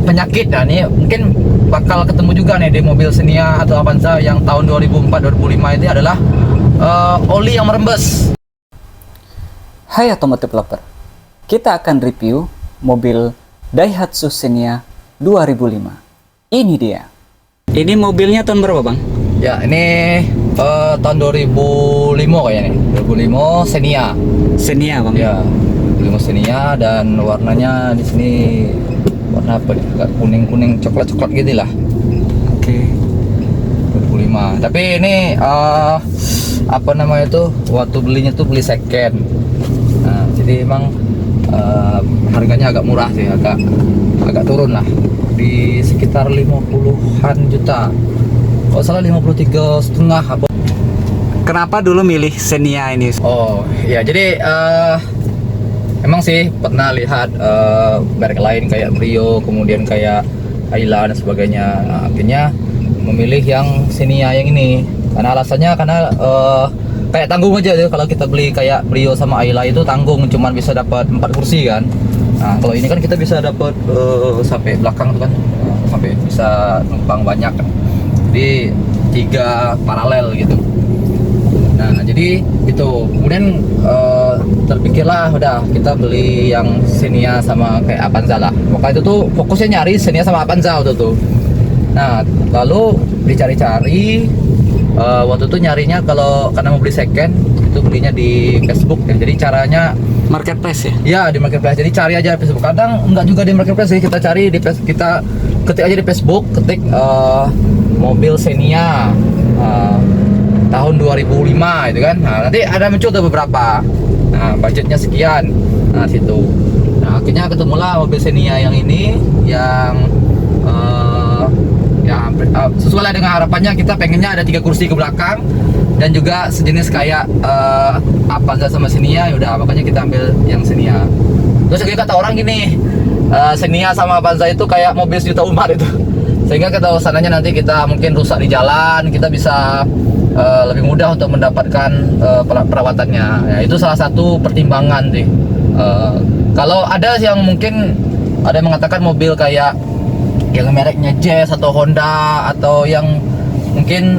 penyakit. Nah ini mungkin bakal ketemu juga nih di mobil Xenia atau Avanza yang tahun 2004-2005 itu adalah oli yang merembes. Hai Automotive Lover, kita akan review mobil Daihatsu Xenia 2005. Ini dia. Ini mobilnya tahun berapa bang? Ya ini tahun 2005 kayaknya nih, 2005 Xenia. Xenia bang? Ya, 2005 Xenia dan warnanya di sini warna apa nih? Agak kuning-kuning coklat-coklat gitu lah. Oke. 2005. Tapi ini apa namanya itu? Waktu belinya tuh beli second. Nah, jadi emang harganya agak murah sih, agak turun lah di sekitar 50-an juta. Kalau salah 53,5 apa. Kenapa dulu milih Xenia ini? Oh, ya jadi emang sih pernah lihat merek lain kayak Brio, kemudian kayak Ayla dan sebagainya. Nah, akhirnya memilih yang Xenia yang ini. Karena alasannya kayak tanggung aja tuh. Kalau kita beli kayak Brio sama Ayla itu tanggung, cuman bisa dapat 4 kursi kan. Nah, kalau ini kan kita bisa dapat sampai belakang tuh kan, sampai bisa numpang banyak kan. Jadi 3 paralel gitu. Nah, jadi itu kemudian terpikirlah udah kita beli yang Xenia sama kayak Avanza lah. Maka itu tuh fokusnya nyari Xenia sama Avanza waktu itu. Nah, lalu dicari-cari waktu itu nyarinya karena mau beli second itu belinya di Facebook ya. Jadi caranya Marketplace ya? ya di marketplace. Jadi cari aja di Facebook. Kadang enggak juga di marketplace sih, kita cari di kita ketik aja di Facebook, ketik mobil Xenia tahun 2005 itu kan. Nah, nanti ada muncul tuh beberapa. Nah, budgetnya sekian. Nah, situ. Nah, akhirnya ketemulah mobil Xenia yang ini yang sesuai lah dengan harapannya. Kita pengennya ada 3 kursi ke belakang dan juga sejenis kayak Avanza sama Xenia. Yaudah, makanya kita ambil yang Xenia. Terus juga kata orang gini, Xenia sama Avanza itu kayak mobil sejuta umat itu. Sehingga kita sananya nanti kita mungkin rusak di jalan, kita bisa lebih mudah untuk mendapatkan perawatannya. Ya, itu salah satu pertimbangan sih. Kalau ada yang mungkin ada yang mengatakan mobil kayak yang mereknya Jazz atau Honda atau yang mungkin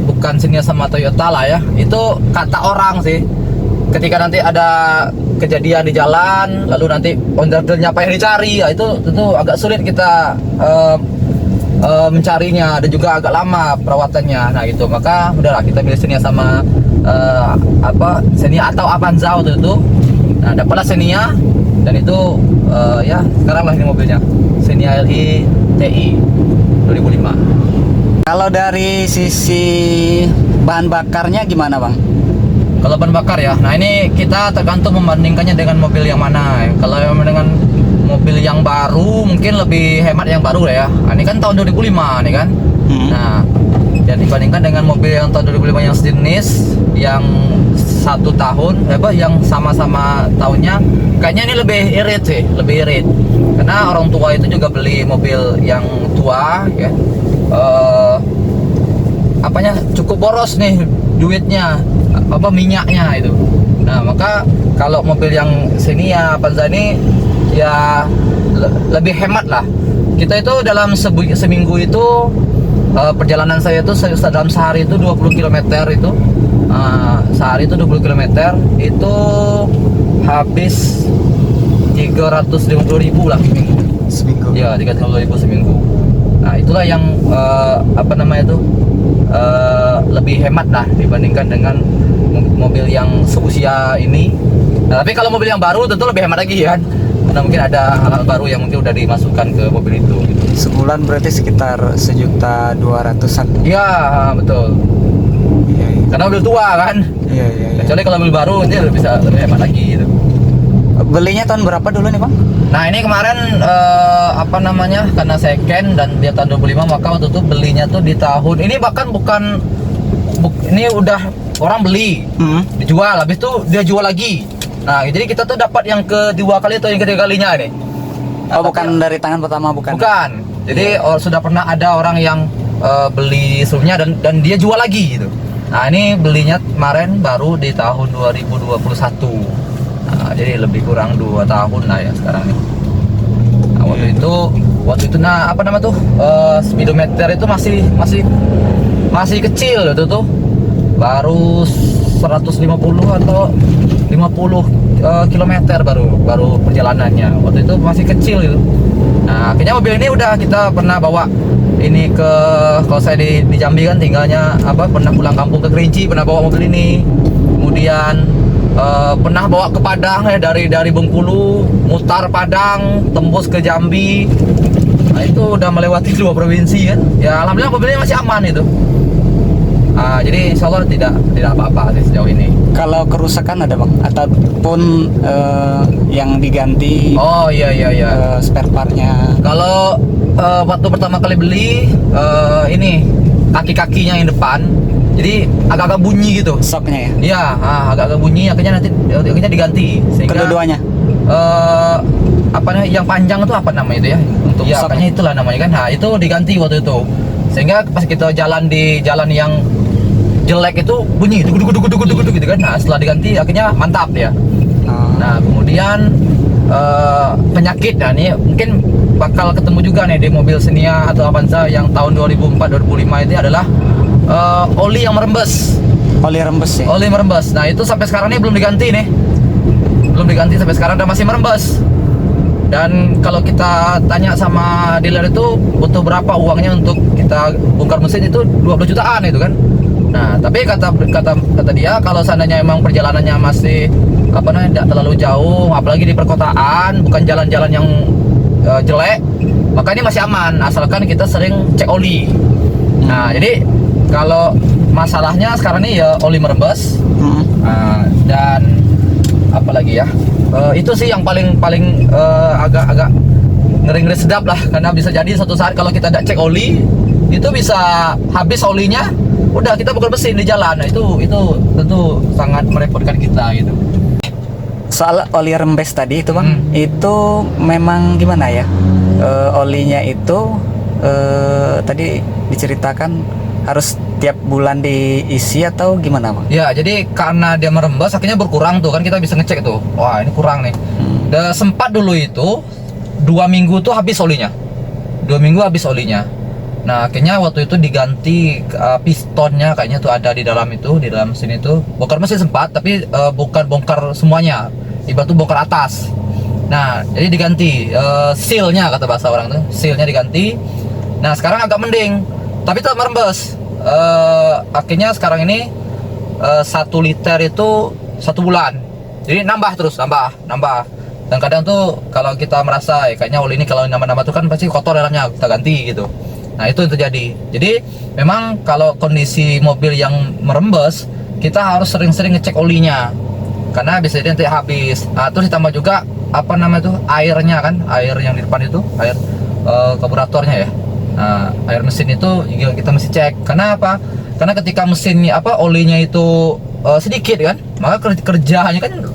bukan Xenia sama Toyota lah ya, itu kata orang sih ketika nanti ada kejadian di jalan lalu nanti onderdilnya apa yang dicari ya, itu tentu agak sulit kita mencarinya dan juga agak lama perawatannya. Nah itu, maka udahlah kita pilih Xenia sama Xenia atau Avanza waktu itu. Nah dapatlah Xenia dan itu ya sekarang lah ini mobilnya Xenia LI TI 2005. Kalau dari sisi bahan bakarnya gimana bang? Kalau bahan bakar ya, nah ini kita tergantung membandingkannya dengan mobil yang mana. Kalau dengan mobil yang baru mungkin lebih hemat yang baru lah ya. Nah, ini kan tahun 2005 nih kan. Nah, dan dibandingkan dengan mobil yang tahun 2005 yang sejenis yang 1 tahun yang sama-sama tahunnya, kayaknya ini lebih irit sih, lebih irit. Karena orang tua itu juga beli mobil yang tua ya. Cukup boros nih duitnya, minyaknya itu. Nah, maka kalau mobil yang Xenia Avanza ini ya lebih hemat lah. Kita itu dalam seminggu itu perjalanan saya itu dalam sehari itu 20 km itu sehari itu 20 km itu habis 350.000 lah seminggu. Ya 350.000 seminggu. Nah itulah yang lebih hemat lah dibandingkan dengan mobil yang seusia ini. Nah, tapi kalau mobil yang baru tentu lebih hemat lagi kan, karena mungkin ada hal-hal baru yang mungkin udah dimasukkan ke mobil itu gitu. Sebulan berarti sekitar 1.200.000-an. Iya betul. Iya. Karena mobil tua kan. Iya. Kecuali kalau mobil baru ini bisa lebih hemat lagi gitu. Belinya tahun berapa dulu nih bang? Nah ini kemarin karena second dan dia tahun 2005, maka waktu itu belinya tuh di tahun ini, bahkan ini udah orang beli dijual, habis itu dia jual lagi. Nah jadi kita tuh dapat yang kedua kali atau yang ketiga kalinya nih. Oh bukan dari tangan pertama, bukan? Bukan. Jadi sudah pernah ada orang yang beli sebelumnya dan dia jual lagi gitu. Nah ini belinya kemarin baru di tahun 2021. Nah, jadi lebih kurang 2 tahun lah ya sekarang ini. Nah, waktu itu nah apa nama tuh speedometer itu masih kecil itu tuh, baru 150 atau 50 kilometer baru perjalanannya. Waktu itu masih kecil itu. Nah akhirnya mobil ini udah kita pernah bawa ini ke, kalau saya di Jambi kan tinggalnya pernah pulang kampung ke Kerinci, pernah bawa mobil ini. Kemudian pernah bawa ke Padang ya, dari Bengkulu mutar Padang tembus ke Jambi. Nah itu udah melewati 2 provinsi kan. Ya alhamdulillah mobilnya masih aman itu. Jadi insya Allah tidak apa-apa sih sejauh ini. Kalau kerusakan ada bang, ataupun yang diganti? Oh iya. Spare partnya. Kalau waktu pertama kali beli ini kaki-kakinya yang depan, jadi agak-agak bunyi gitu. Shocknya ya? Iya, agak-agak bunyi. Akhirnya diganti. Sehingga, kedua-duanya? Yang panjang itu apa namanya itu ya? Untuk ya, kayaknya itulah namanya kan. Nah itu diganti waktu itu. Sehingga pas kita jalan di jalan yang jelek itu bunyi duk gitu kan. Nah setelah diganti akhirnya mantap ya. Nah kemudian penyakit, nah ini mungkin bakal ketemu juga nih di mobil Xenia atau Avanza yang tahun 2004-2005 itu adalah oli yang merembes. Oli rembes ya? Oli merembes. Nah itu sampai sekarang ini belum diganti nih. Belum diganti sampai sekarang dan masih merembes. Dan kalau kita tanya sama dealer itu butuh berapa uangnya untuk kita bongkar mesin, itu 20 jutaan itu kan. Nah, tapi kata dia kalau seandainya emang perjalanannya masih tidak terlalu jauh, apalagi di perkotaan, bukan jalan-jalan yang jelek, maka ini masih aman asalkan kita sering cek oli. Nah, jadi kalau masalahnya sekarang ini ya oli merembes. Dan apalagi ya? Itu sih yang paling agak ngeri-ngeri sedap lah, karena bisa jadi suatu saat kalau kita tidak cek oli itu bisa habis olinya, udah kita bongkar mesin di jalan. Nah itu tentu sangat merepotkan kita gitu. Soal oli rembes tadi itu bang, itu memang gimana ya? Olinya itu tadi diceritakan harus tiap bulan diisi atau gimana bang? Ya jadi karena dia merembes akhirnya berkurang tuh kan, kita bisa ngecek tuh, wah ini kurang nih. Dan sempat dulu itu 2 minggu tuh habis olinya, 2 minggu habis olinya. Nah akhirnya waktu itu diganti pistonnya, kayaknya tuh ada di dalam mesin itu. Bongkar mesin sempat, tapi bukan bongkar semuanya, ibarat tuh bongkar atas. Nah jadi diganti sealnya, kata bahasa orang tuh, sealnya diganti. Nah sekarang agak mending, tapi tetap merembes. Akhirnya sekarang ini 1 liter itu 1 bulan, jadi nambah terus, nambah. Dan kadang tuh kalau kita merasa kayaknya oli ini kalau nambah-nambah tuh kan pasti kotor dalamnya, kita ganti gitu. Nah itu yang terjadi. Jadi memang kalau kondisi mobil yang merembes, kita harus sering-sering ngecek olinya, karena bisa jadi nanti habis. Nah, terus ditambah juga airnya kan, air yang di depan itu, air karburatornya ya. Nah, air mesin itu juga kita mesti cek. Karena apa? Karena ketika mesinnya olinya itu sedikit kan, maka kerjanya kan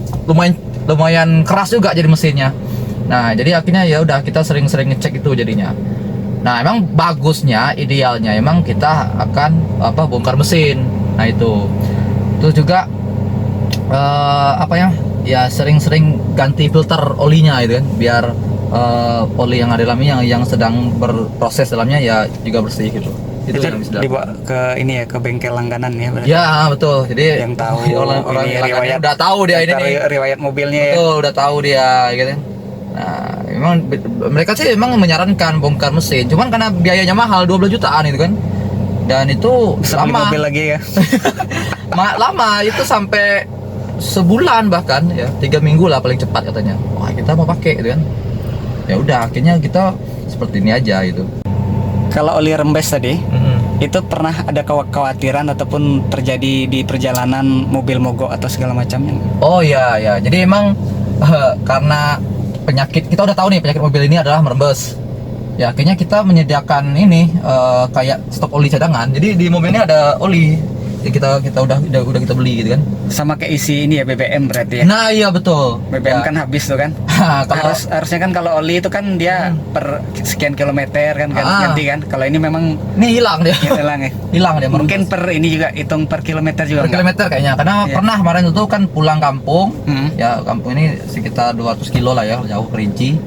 lumayan keras juga jadi mesinnya. Nah, jadi akhirnya ya udah kita sering-sering ngecek itu jadinya. Nah, emang bagusnya, idealnya emang kita akan bongkar mesin. Nah, itu juga ya sering-sering ganti filter olinya itu kan, biar oli yang ada dalamnya yang sedang berproses dalamnya ya juga bersih gitu. Itu yang bisa dibawa ke ini ya, ke bengkel langganan ya berarti. Ya betul, jadi yang tahu orang riwayat, udah tahu dia ini nih, riwayat mobilnya betul, ya. udah tahu dia gitu. Nah memang mereka sih memang menyarankan bongkar mesin, cuman karena biayanya mahal 12 jutaan itu kan, dan itu lama mobil lagi ya. lama itu sampai sebulan bahkan ya, 3 minggu lah paling cepat katanya. Wah kita mau pakai gitu kan, ya udah akhirnya kita seperti ini aja gitu. Kalau oli rembes tadi, itu pernah ada kekhawatiran ataupun terjadi di perjalanan mobil mogok atau segala macamnya? Oh ya, jadi emang karena penyakit, kita udah tahu nih penyakit mobil ini adalah merembes. Ya akhirnya kita menyediakan ini kayak stok oli cadangan. Jadi di mobil ini ada oli. Jadi kita udah kita beli gitu kan. Sama kayak isi ini ya, BBM berarti ya. Nah iya betul. BBM ya. kan habis tuh kan. Harusnya kan kalau oli itu kan dia per sekian kilometer kan ganti kan. Kalau ini memang ini hilang dia. Hilang ya. Hilang dia. Mungkin per ini juga hitung per kilometer juga. Per kilometer kayaknya. Karena pernah kemarin itu kan pulang kampung. Ya kampung ini sekitar 200 kilo lah ya, jauh Kerinci.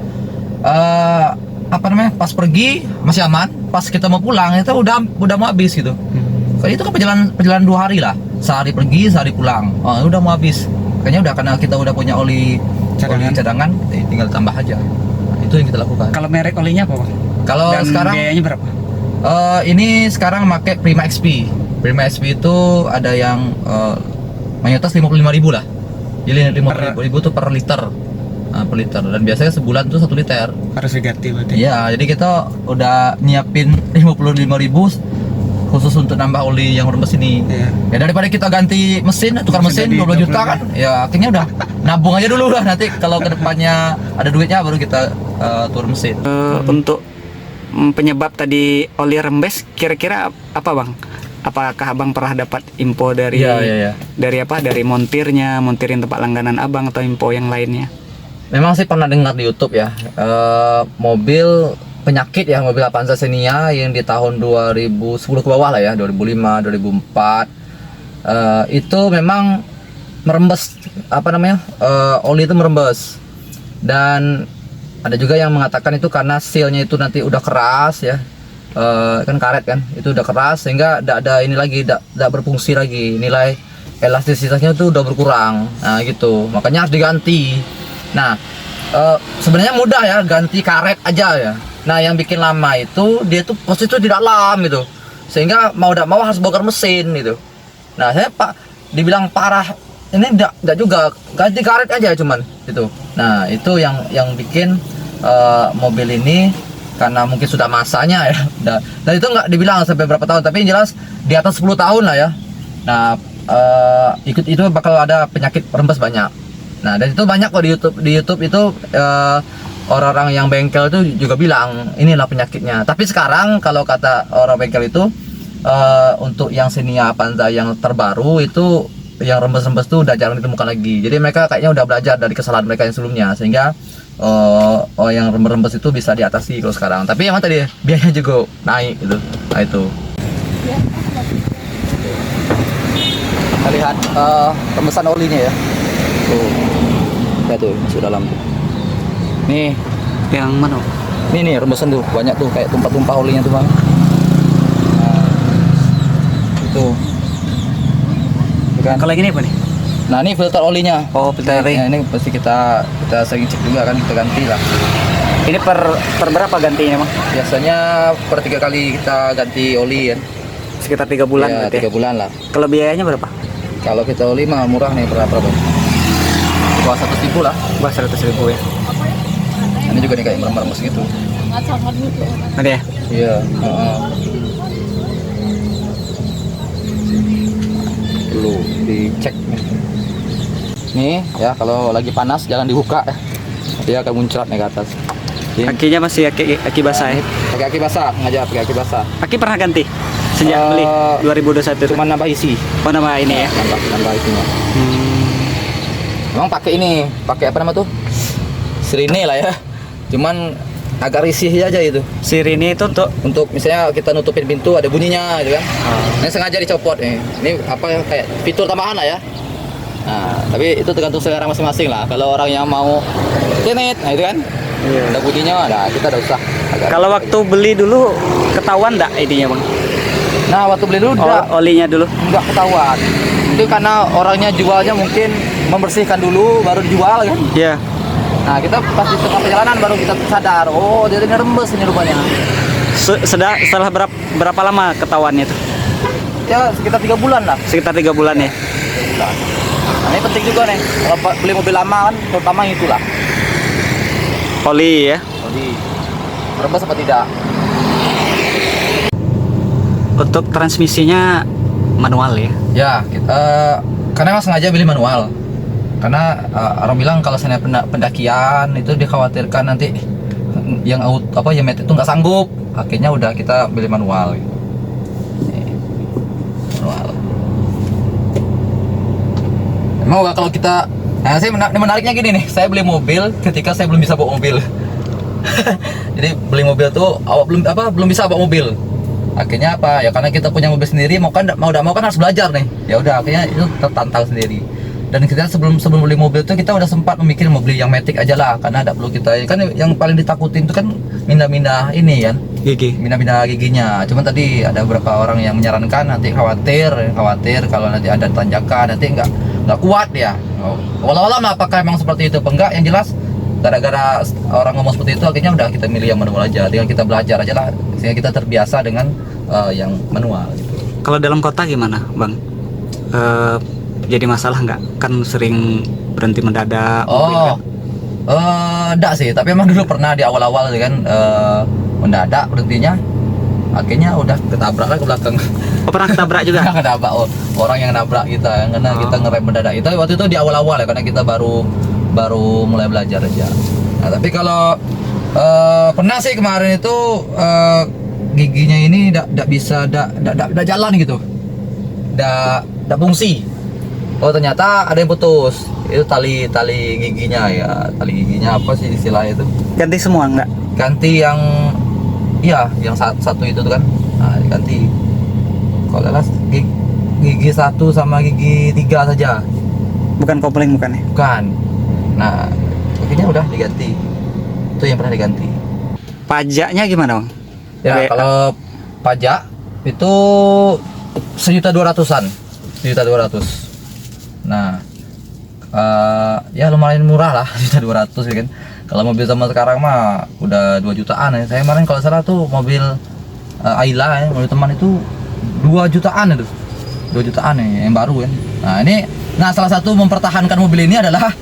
apa namanya, pas pergi masih aman, pas kita mau pulang itu udah mau habis gitu. Kayak itu kan perjalanan 2 hari lah, sehari pergi sehari pulang, udah mau habis. Kayaknya udah, karena kita udah punya oli cadangan, tinggal tambah aja. Nah, itu yang kita lakukan. Kalau merek olinya apa Bang? Kalau Dan sekarang biayanya berapa? ini sekarang pakai Prima XP. Prima XP itu ada yang mayoritas 55.000 lah. Jadi 55.000 tuh per liter. Per liter, dan biasanya sebulan tuh 1 liter. Harus diganti berarti. Iya, jadi kita udah nyiapin 55.000 khusus untuk nambah oli yang rembes ini. Iya. Ya daripada kita ganti mesin, tukar mesin 12 juta kan, ya akhirnya udah nabung aja dulu lah, nanti kalau kedepannya ada duitnya baru kita tukar mesin. Untuk penyebab tadi oli rembes, kira-kira apa Bang? Apakah Abang pernah dapat info dari Iya. dari montirin tempat langganan Abang, atau info yang lainnya? Memang sih pernah dengar di YouTube ya, mobil penyakit ya, mobil Avanza Xenia yang di tahun 2010 ke bawah lah ya, 2005, 2004 itu memang merembes, apa namanya, oli itu merembes. Dan ada juga yang mengatakan itu karena sealnya itu nanti udah keras ya, kan karet kan, itu udah keras sehingga tidak ada ini lagi, tidak berfungsi lagi, nilai elastisitasnya itu udah berkurang. Nah gitu, makanya harus diganti. Nah sebenarnya mudah ya, ganti karet aja ya. Nah yang bikin lama itu dia tuh posisi itu di dalam gitu, sehingga mau tidak mau harus bongkar mesin gitu. Nah saya dibilang parah, ini enggak juga, ganti karet aja cuman gitu. Nah itu yang bikin mobil ini, karena mungkin sudah masanya ya. Dan itu nggak dibilang sampai berapa tahun, tapi yang jelas di atas 10 tahun lah ya. Nah itu bakal ada penyakit rembes banyak. Nah dan itu banyak kok di YouTube itu orang-orang yang bengkel itu juga bilang inilah penyakitnya. Tapi sekarang kalau kata orang bengkel itu untuk yang Xenia Avanza yang terbaru itu, yang rembes-rembes tuh udah jarang ditemukan lagi. Jadi mereka kayaknya udah belajar dari kesalahan mereka yang sebelumnya, sehingga yang rembes-rembes itu bisa diatasi kalau sekarang. Tapi emang tadi biayanya juga naik gitu. Nah itu. Kita lihat rembesan olinya ya. Tuh. Ya tuh masuk dalam tuh. Nih, Yang mana? nih rembesan tuh banyak tuh, kayak tumpah-tumpah olinya tuh Bang. Itu. Kan? Kalau yang ini apa nih? Nah ini filter olinya. Oh, filter oli. Nah, ini pasti kita sering cek juga kan, kita ganti lah. Ini per berapa gantinya Bang? Biasanya per 3 kali kita ganti oli ya. Sekitar 3 bulan Ya, berarti. 3 bulan lah. Kalau biayanya berapa? Kalau kita oli mah murah nih, berapa Bang? Di bawah 100.000 lah. Wah, 100.000 ya. Ini juga nih kayak merem-merem gitu. Ada ya? Iya. Perlu dicek nih. Nih ya, kalau lagi panas jangan dibuka ya. Dia akan muncrat nih ke atas. Jadi, Akinya masih aki basah ya? pakai aki basah, ngajar pakai aki basah. Aki pernah ganti sejak beli 2021. Cuma nambah isi. Oh, nama ini ya? Nambah isinya. Emang pakai ini, pakai apa nama tuh? Sirine lah ya. Cuman agak risih aja itu. Sirine itu Untuk misalnya kita nutupin pintu ada bunyinya gitu kan. Ini sengaja dicopot nih. Ini apa ya, kayak fitur tambahan lah ya. Nah, tapi itu tergantung selera masing-masing lah. Kalau orang yang mau tenet, nah itu kan. Iya. Ada bunyinya, nah kita udah usah. Kalau waktu beli dulu ketahuan enggak ininya Bang? Nah, waktu beli dulu Olinya dulu. enggak ketahuan. Itu karena orangnya jualnya mungkin membersihkan dulu baru dijual kan. Iya. Nah, kita pas di tengah perjalanan baru kita sadar, oh dia ini rembes ini rupanya. Setelah berapa lama ketahuannya itu? Ya sekitar 3 bulan lah. Sekitar 3 bulan ya. 3 bulan. Nah, ini penting juga nih, kalau beli mobil lama kan, terutama itulah. Oli ya. Jadi, rembes apa tidak? Untuk transmisinya manual ya. Ya, karena emang sengaja pilih manual. Karena orang bilang kalau saya pendakian itu dikhawatirkan nanti yang yang metik itu nggak sanggup. Akhirnya udah kita pilih manual. Manual. Emang kalau kita, nah saya menariknya gini nih, saya beli mobil ketika saya belum bisa bawa mobil. Jadi beli mobil tuh belum bisa bawa mobil. Akhirnya apa ya, karena kita punya mobil sendiri, mau tidak mau kan harus belajar nih. Ya udah akhirnya itu tertantang sendiri. Dan kita sebelum beli mobil itu kita udah sempat memikir mau beli yang Matic aja lah, karena ada perlu kita kan yang paling ditakutin itu kan mindah-mindah ini kan, Gigi. mindah-mindah giginya. Cuman tadi ada beberapa orang yang menyarankan nanti khawatir kalau nanti ada tanjakan nanti nggak kuat ya. Walau lah apakah emang seperti itu apa enggak, yang jelas gara-gara orang ngomong seperti itu akhirnya udah kita milih yang manual aja, tinggal kita belajar aja lah sehingga kita terbiasa dengan yang manual gitu. Kalau dalam kota gimana, Bang? Jadi masalah nggak? Kan sering berhenti mendadak. Oh, enggak sih, tapi emang dulu pernah di awal-awal kan mendadak berhentinya, akhirnya udah ketabrak lah ke belakang. Oh, pernah ketabrak juga? Ketabrak orang yang nabrak kita, karena kita ngerem mendadak. Itu waktu itu di awal-awal ya, karena kita baru mulai belajar aja. Nah, tapi kalau pernah sih kemarin itu giginya ini enggak bisa enggak jalan gitu. Enggak fungsi. Oh, ternyata ada yang putus. Itu tali giginya ya. Tali giginya apa sih istilahnya itu? Ganti semua nggak? Ganti yang yang satu itu tuh kan. Nah, diganti. Kalau lah gigi 1 sama gigi 3 saja. Bukan kopling bukan ya? Bukan. Nah, akhirnya udah diganti. Itu yang pernah diganti. Pajaknya gimana, Bang? Ya, kalau pajak itu 1.200-an. 1.200.000. Nah, ya lumayan murah lah, 1.200.000 ya kan. Kalau mobil zaman sekarang mah udah 2 jutaan ya. Saya kemarin kalau salah tuh mobil Ayla ya, mobil teman itu 2 jutaan itu. 2 jutaan ya, yang baru kan. Nah, salah satu mempertahankan mobil ini adalah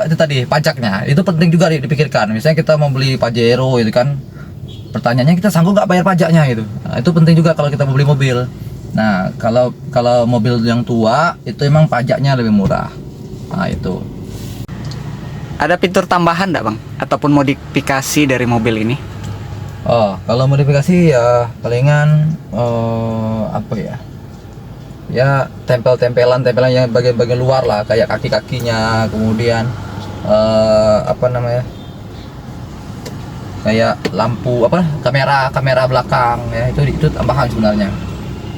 itu tadi pajaknya. Itu penting juga dipikirkan. Misalnya kita mau beli Pajero itu kan, pertanyaannya kita sanggup nggak bayar pajaknya gitu. Nah, itu penting juga kalau kita mau beli mobil. Nah, kalau mobil yang tua itu emang pajaknya lebih murah. Nah, itu. Ada fitur tambahan nggak, Bang? Ataupun modifikasi dari mobil ini? Oh, kalau modifikasi ya palingan apa ya? Ya tempelan yang bagian luar lah, kayak kaki-kakinya, kemudian apa namanya? Kayak lampu kamera belakang ya, itu tambahan sebenarnya.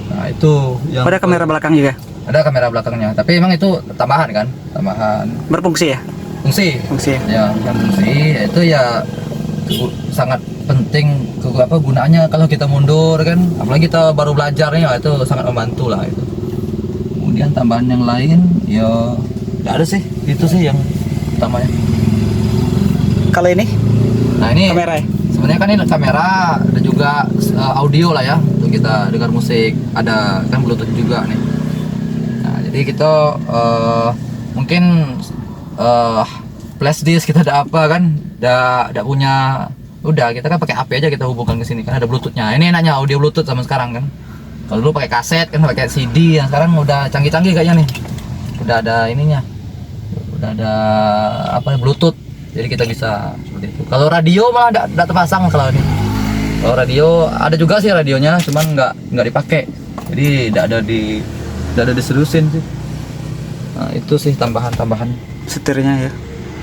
Nah, itu yang Ada kamera belakang juga? ada kamera belakangnya, tapi emang itu tambahan kan, tambahan Berfungsi ya? fungsi Ya. yang fungsi itu ya sangat penting gunaannya kalau kita mundur kan, apalagi kita baru belajarnya, itu sangat membantu lah itu. Kemudian tambahan yang lain ya nggak ada sih, itu sih yang utamanya. Kalau ini? Nah, ini Kamera ya? sebenarnya kan ini kamera, ada juga audio lah ya untuk kita dengar musik, ada kan Bluetooth juga nih. Nah, jadi kita mungkin flash disk kita ada apa kan, udah punya, udah kita kan pakai HP aja kita hubungkan ke sini kan, ada Bluetoothnya. Ini enaknya audio Bluetooth sama sekarang kan. Kalau dulu pakai kaset kan, pakai CD, yang sekarang udah canggih-canggih kayaknya nih. Udah ada ininya, udah ada Bluetooth. Jadi kita bisa seperti itu. Kalau radio malah enggak terpasang kalau ini. Kalau radio ada juga sih radionya, cuman nggak dipakai. Jadi enggak ada diseriusin sih. Nah, itu sih tambahan. Setirnya ya?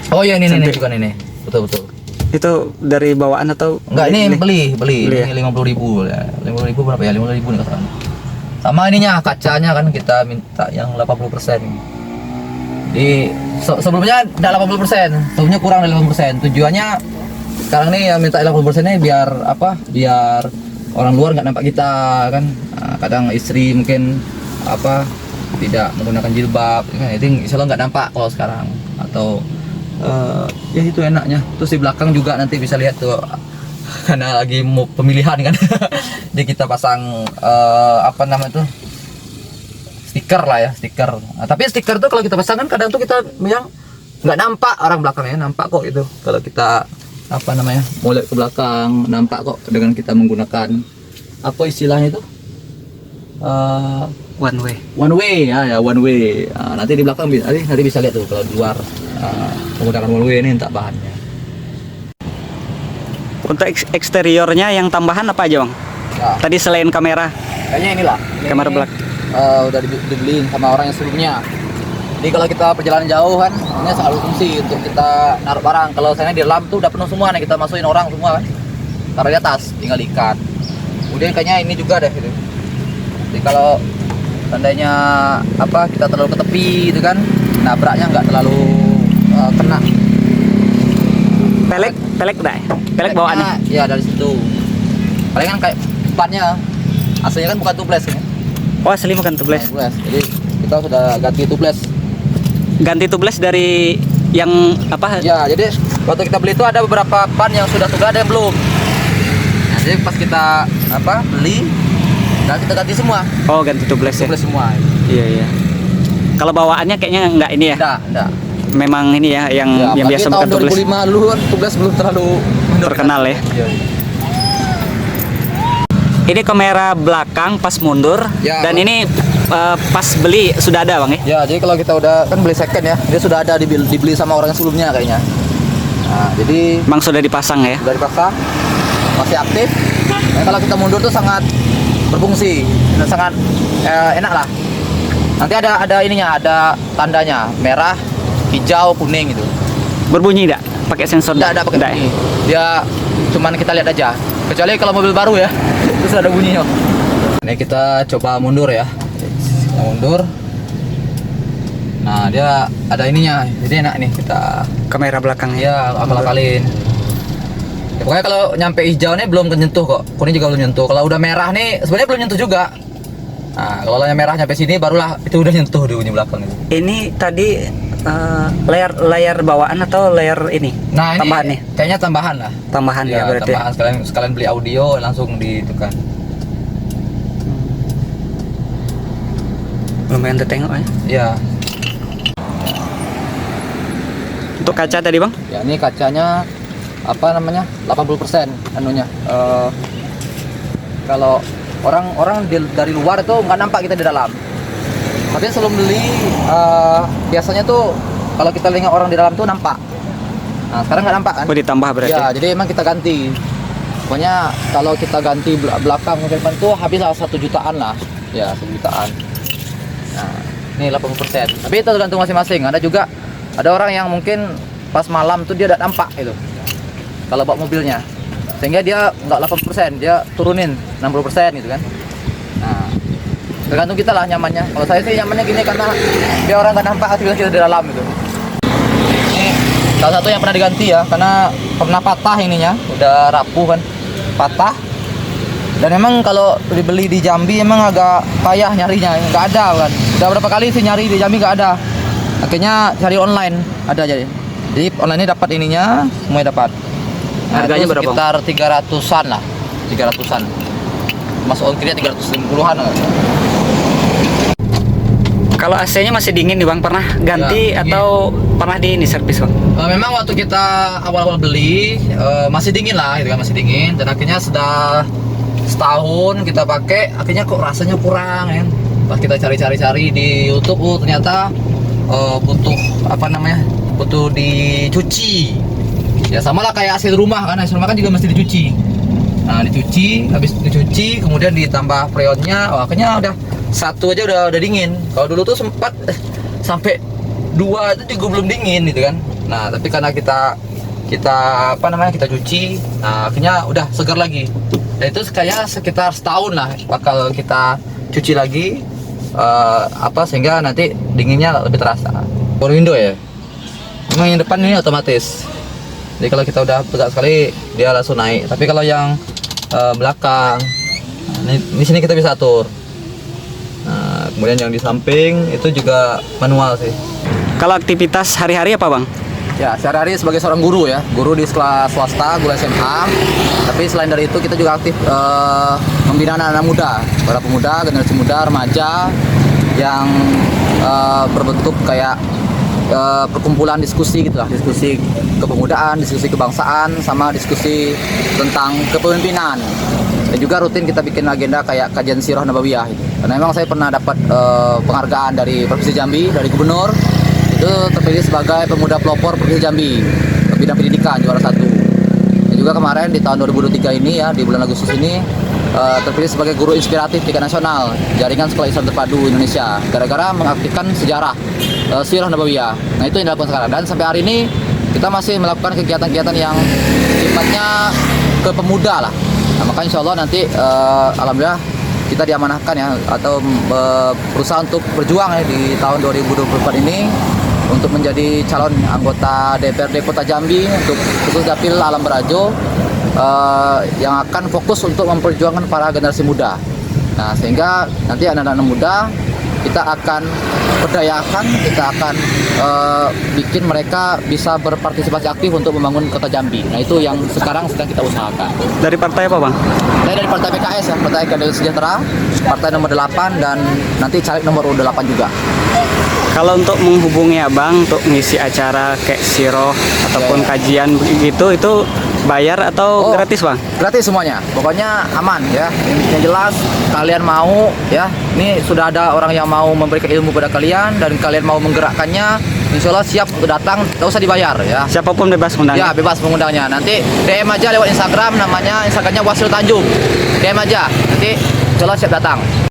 Oh iya, ini juga ini. Betul. Itu dari bawaan atau? Enggak, ini beli ya? ini 50.000 ya. 50.000 berapa ya? 50.000 nih katanya. Sama ininya, kacanya kan kita minta yang 80%. Sebelumnya enggak 80%, sebelumnya kurang dari 80%. Tujuannya sekarang nih yang minta 80%-nya biar biar orang luar nggak nampak kita kan. Nah, kadang istri mungkin tidak menggunakan jilbab kan, itu insya Allah nggak nampak kalau sekarang. Atau ya itu enaknya. Terus di belakang juga nanti bisa lihat tuh, karena lagi mau pemilihan kan. Jadi kita pasang stiker lah ya, stiker. Nah, tapi stiker tuh kalau kita pasang kan kadang tuh kita yang nggak nampak orang belakangnya, nampak kok itu. Kalau kita mau lihat ke belakang, nampak kok dengan kita menggunakan istilahnya itu One way. one way. Nah, nanti di belakang nanti bisa lihat tuh kalau di luar menggunakan one way ini entah bahannya. Untuk eksteriornya yang tambahan apa aja, Bang? Nah, Tadi selain kamera, kayaknya inilah kamera belakang. udah dibeliin sama orang yang sebelumnya. Jadi kalau kita perjalanan jauh kan, ini selalu fungsi untuk kita naruh barang. Kalau saya di dalam tuh udah penuh semua nih, kita masukin orang semua kan, taruh di atas, tinggal ikat. Kemudian kayaknya ini juga deh gitu. Jadi kalau seandainya apa kita terlalu ke tepi gitu kan, nabraknya nggak terlalu kena. Pelek udah ya? Pelek bawaannya? Ya dari situ. Palingan kayak bannya aslinya kan bukan tubeless ya. Oh asli bukan tubeless. Jadi kita sudah ganti tubeless. Ganti tubeless dari yang apa? Ya, jadi waktu kita beli itu ada beberapa ban yang sudah ada yang belum. Nah, jadi pas kita beli, dan kita ganti semua. Oh ganti tubeless ya? Tubeless semua. Iya. Kalau bawaannya kayaknya nggak ini ya? Enggak. Memang ini ya yang biasa bukan tubeless. Tahun 2005 dulu kan tubeless belum terlalu terkenal ya. Iya. Ini kamera belakang pas mundur Ya, dan ini pas beli sudah ada bang ya? Ya, jadi kalau kita udah kan beli second ya, dia sudah ada dibeli sama orang yang sebelumnya kayaknya. Nah, jadi Bang sudah dipasang ya? sudah dipasang, masih aktif. Nah, kalau kita mundur tuh sangat berfungsi dan sangat enak lah. Nanti ada ininya, ada tandanya merah, hijau, kuning gitu. Berbunyi tidak? Pakai sensor? Tidak ada pakai Nggak ya? bunyi. Dia cuman kita lihat aja. Kecuali kalau mobil baru ya, terus ada bunyinya. Ini kita coba mundur ya. Kita mundur. Nah, dia ada ininya. Jadi enak nih kita Kamera belakang ya? ya akal-akalin. Ya, pokoknya kalau nyampe hijau nih belum menyentuh kok. Kuning juga belum nyentuh. Kalau udah merah nih sebenarnya belum nyentuh juga. Nah, kalau yang merah nyampe sini barulah itu udah nyentuh di bunyi belakang itu. Ini tadi layar bawaan atau layar ini? Nah, ini tambahan nih? kayaknya tambahan lah. Tambahan ya berarti. Tambahan sekalian beli audio langsung ditekan. Lumayan tertengok ya. Iya. Untuk kaca tadi bang? Ya ini kacanya 80% anunya. Kalau orang dari luar itu nggak nampak kita di dalam. Tapi sebelum beli biasanya tuh kalau kita lihat orang di dalam tuh nampak. Nah sekarang nggak nampak kan? Oh ditambah berarti? Ya jadi emang kita ganti. Pokoknya kalau kita ganti belakang ke depan tuh habislah 1 jutaan lah. Ya 1 jutaan. Nah ini 80%. Tapi itu tergantung masing-masing. Ada orang yang mungkin pas malam tuh dia tidak nampak itu kalau bawa mobilnya, sehingga dia nggak 80%, dia turunin 60% gitu kan. Nah tergantung kita lah nyamannya. Kalau saya sih nyamannya gini karena biar orang nggak nampak aktivitas kita di dalam gitu. Ini salah satu yang pernah diganti ya, karena pernah patah ininya, udah rapuh kan, patah. Dan memang kalau dibeli di Jambi emang agak payah nyarinya, nggak ada kan. Udah berapa kali sih nyari di Jambi nggak ada. Akhirnya cari online ada jadi online ini dapat ininya, semuanya dapat. Nah, harganya berapa? Sekitar 300-an lah, 300-an. Masuk ongkirnya 350-an. Kalau AC-nya masih dingin nih bang, pernah ganti Ya, atau pernah di ini servis bang? Memang waktu kita awal-awal beli masih dingin lah, gitu kan, masih dingin. Dan akhirnya sudah setahun kita pakai, akhirnya kok rasanya kurang kan. Pas kita cari-cari di YouTube, ternyata butuh dicuci. Ya sama lah kayak AC rumah kan, AC rumah kan juga mesti dicuci. Nah dicuci, habis dicuci kemudian ditambah freonnya, akhirnya udah satu aja udah dingin. Kalau dulu tuh sempat sampai 2 itu juga belum dingin gitu kan. Nah tapi karena kita cuci, nah akhirnya udah segar lagi. Dan itu kayak sekitar setahun lah bakal kita cuci lagi, sehingga nanti dinginnya lebih terasa. Power window ya, memang yang depan ini otomatis. Jadi kalau kita udah pegang sekali dia langsung naik. Tapi kalau yang belakang, nah, di sini kita bisa atur. Nah, kemudian yang di samping itu juga manual sih. Kalau aktivitas hari-hari apa bang? Ya, sehari-hari sebagai seorang guru ya, guru di sekolah swasta, guru SMA. Tapi selain dari itu kita juga aktif membina anak-anak muda, para pemuda, generasi muda, remaja yang berbentuk kayak perkumpulan diskusi gitulah, diskusi kepemudaan, diskusi kebangsaan, sama diskusi tentang kepemimpinan. Dan juga rutin kita bikin agenda kayak kajian sirah nabawiyah gitu. Karena memang saya pernah dapat penghargaan dari Provinsi Jambi, dari Gubernur. Itu terpilih sebagai pemuda pelopor Provinsi Jambi bidang pendidikan, juara 1. Dan juga kemarin di tahun 2023 ini ya, di bulan Agustus ini terpilih sebagai guru inspiratif tingkat nasional jaringan sekolah Islam terpadu Indonesia gara-gara mengaktifkan sejarah sirah nabawiyah. Nah itu yang dilakukan sekarang, dan sampai hari ini kita masih melakukan kegiatan-kegiatan yang sifatnya ke pemuda lah. Nah, maka insya Allah nanti alhamdulillah kita diamanahkan ya, atau berusaha untuk berjuang ya di tahun 2024 ini untuk menjadi calon anggota DPRD Kota Jambi untuk khusus Dapil Alam Barajo, yang akan fokus untuk memperjuangkan para generasi muda. Nah, sehingga nanti anak-anak muda kita akan berdayakan, kita akan bikin mereka bisa berpartisipasi aktif untuk membangun Kota Jambi. Nah, itu yang sekarang sedang kita usahakan. Dari partai apa, Bang? Saya dari Partai PKS ya, Partai Keadilan Sejahtera, partai nomor 8 dan nanti caleg nomor 8 juga. Kalau untuk menghubungi Abang untuk ngisi acara kayak siroh ataupun kajian begitu, itu bayar atau gratis, Bang? Gratis semuanya, pokoknya aman ya. Yang jelas kalian mau ya, ini sudah ada orang yang mau memberikan ilmu pada kalian dan kalian mau menggerakkannya, insya Allah siap untuk datang, tak usah dibayar ya. Siapapun bebas undangnya? Ya, bebas mengundangnya. Nanti DM aja lewat Instagram, namanya Instagramnya Wasil Tanjung. DM aja, nanti insya Allah siap datang.